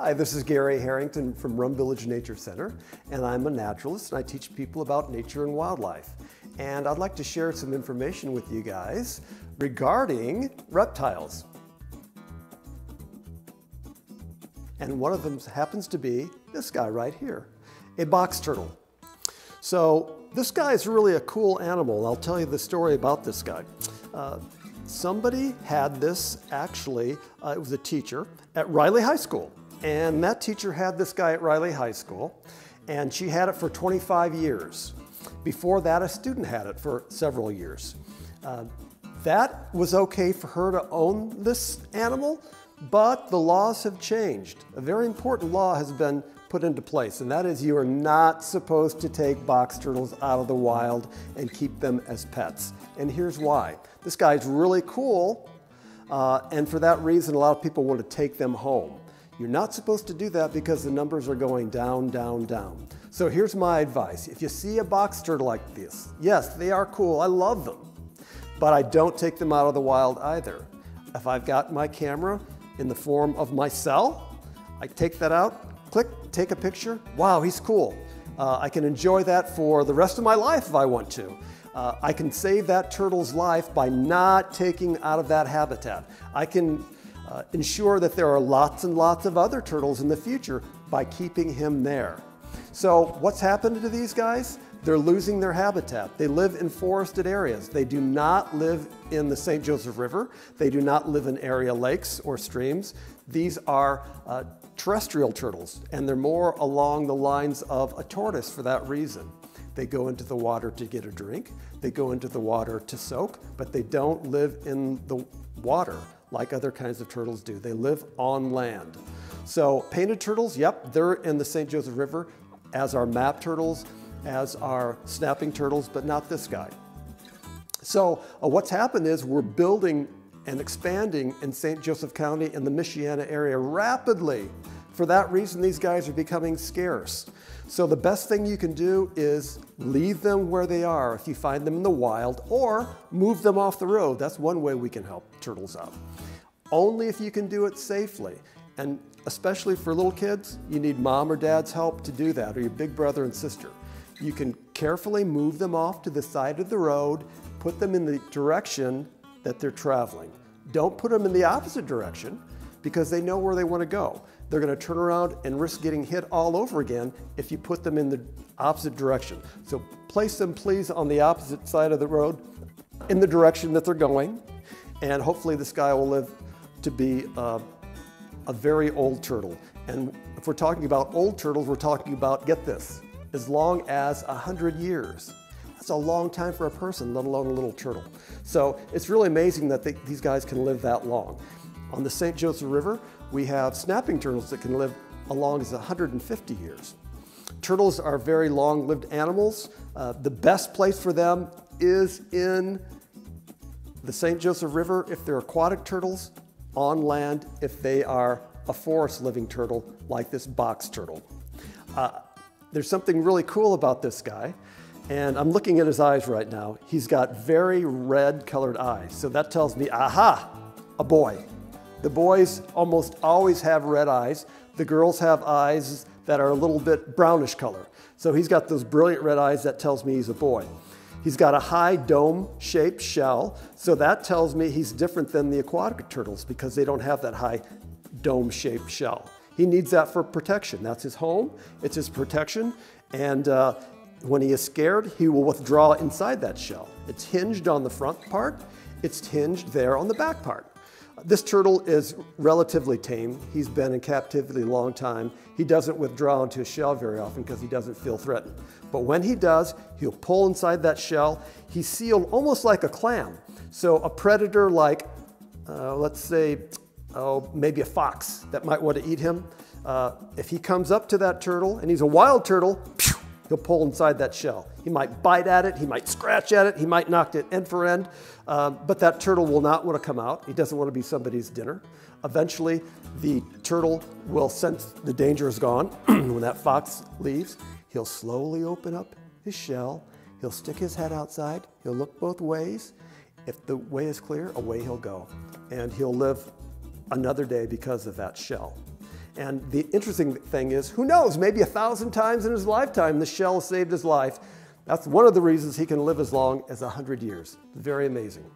Hi, this is Gary Harrington from Rum Village Nature Center, and I'm a naturalist and I teach people about nature and wildlife. And I'd like to share some information with you guys regarding reptiles. And one of them happens to be this guy right here, a box turtle. So this guy is really a cool animal. I'll tell you the story about this guy. Somebody had this, actually, it was a teacher at Riley High School. And that teacher had this guy at Riley High School, and she had it for 25 years. Before that, a student had it for several years. That was okay for her to own this animal, but the laws have changed. A very important law has been put into place, and that is you are not supposed to take box turtles out of the wild and keep them as pets. And here's why. This guy's really cool, and for that reason, a lot of people want to take them home. You're not supposed to do that because the numbers are going down, down, down. So here's my advice. If you see a box turtle like this, yes, they are cool, I love them, but I don't take them out of the wild either. If I've got my camera in the form of my cell, I take that out, click, take a picture. Wow, he's cool. I can enjoy that for the rest of my life if I want to. I can save that turtle's life by not taking out of that habitat. I can ensure that there are lots and lots of other turtles in the future by keeping him there. So what's happened to these guys? They're losing their habitat. They live in forested areas. They do not live in the St. Joseph River. They do not live in area lakes or streams. These are terrestrial turtles, and they're more along the lines of a tortoise for that reason. They go into the water to get a drink. They go into the water to soak, but they don't live in the water like other kinds of turtles do. They live on land. So painted turtles, yep, they're in the St. Joseph River, as are map turtles, as are snapping turtles, but not this guy. So what's happened is we're building and expanding in St. Joseph County and the Michiana area rapidly. For that reason, these guys are becoming scarce. So the best thing you can do is leave them where they are if you find them in the wild, or move them off the road. That's one way we can help turtles out. Only if you can do it safely. And especially for little kids, you need mom or dad's help to do that, or your big brother and sister. You can carefully move them off to the side of the road, put them in the direction that they're traveling. Don't put them in the opposite direction because they know where they want to go. They're going to turn around and risk getting hit all over again if you put them in the opposite direction. So place them, please, on the opposite side of the road in the direction that they're going, and hopefully this guy will live to be a very old turtle. And if we're talking about old turtles, we're talking about, get this, as long as 100 years. That's a long time for a person, let alone a little turtle. So it's really amazing that these guys can live that long. On the St. Joseph River, we have snapping turtles that can live as long as 150 years. Turtles are very long-lived animals. The best place for them is in the St. Joseph River if they're aquatic turtles, on land if they are a forest-living turtle like this box turtle. There's something really cool about this guy, and I'm looking at his eyes right now. He's got very red-colored eyes, so that tells me, aha, a boy. The boys almost always have red eyes. The girls have eyes that are a little bit brownish color. So he's got those brilliant red eyes. That tells me he's a boy. He's got a high dome-shaped shell, so that tells me he's different than the aquatic turtles because they don't have that high dome-shaped shell. He needs that for protection. That's his home. It's his protection. And when he is scared, he will withdraw inside that shell. It's hinged on the front part. It's hinged there on the back part. This turtle is relatively tame. He's been in captivity a long time. He doesn't withdraw into his shell very often because he doesn't feel threatened. But when he does, he'll pull inside that shell. He's sealed almost like a clam. So a predator like, let's say, maybe a fox that might want to eat him, if he comes up to that turtle and he's a wild turtle, he'll pull inside that shell. He might bite at it, he might scratch at it, he might knock it end for end, but that turtle will not want to come out. He doesn't want to be somebody's dinner. Eventually, the turtle will sense the danger is gone. When that fox leaves, he'll slowly open up his shell, he'll stick his head outside, he'll look both ways. If the way is clear, away he'll go. And he'll live another day because of that shell. And the interesting thing is, who knows, maybe 1,000 times in his lifetime the shell saved his life. That's one of the reasons he can live as long as 100 years. Very amazing.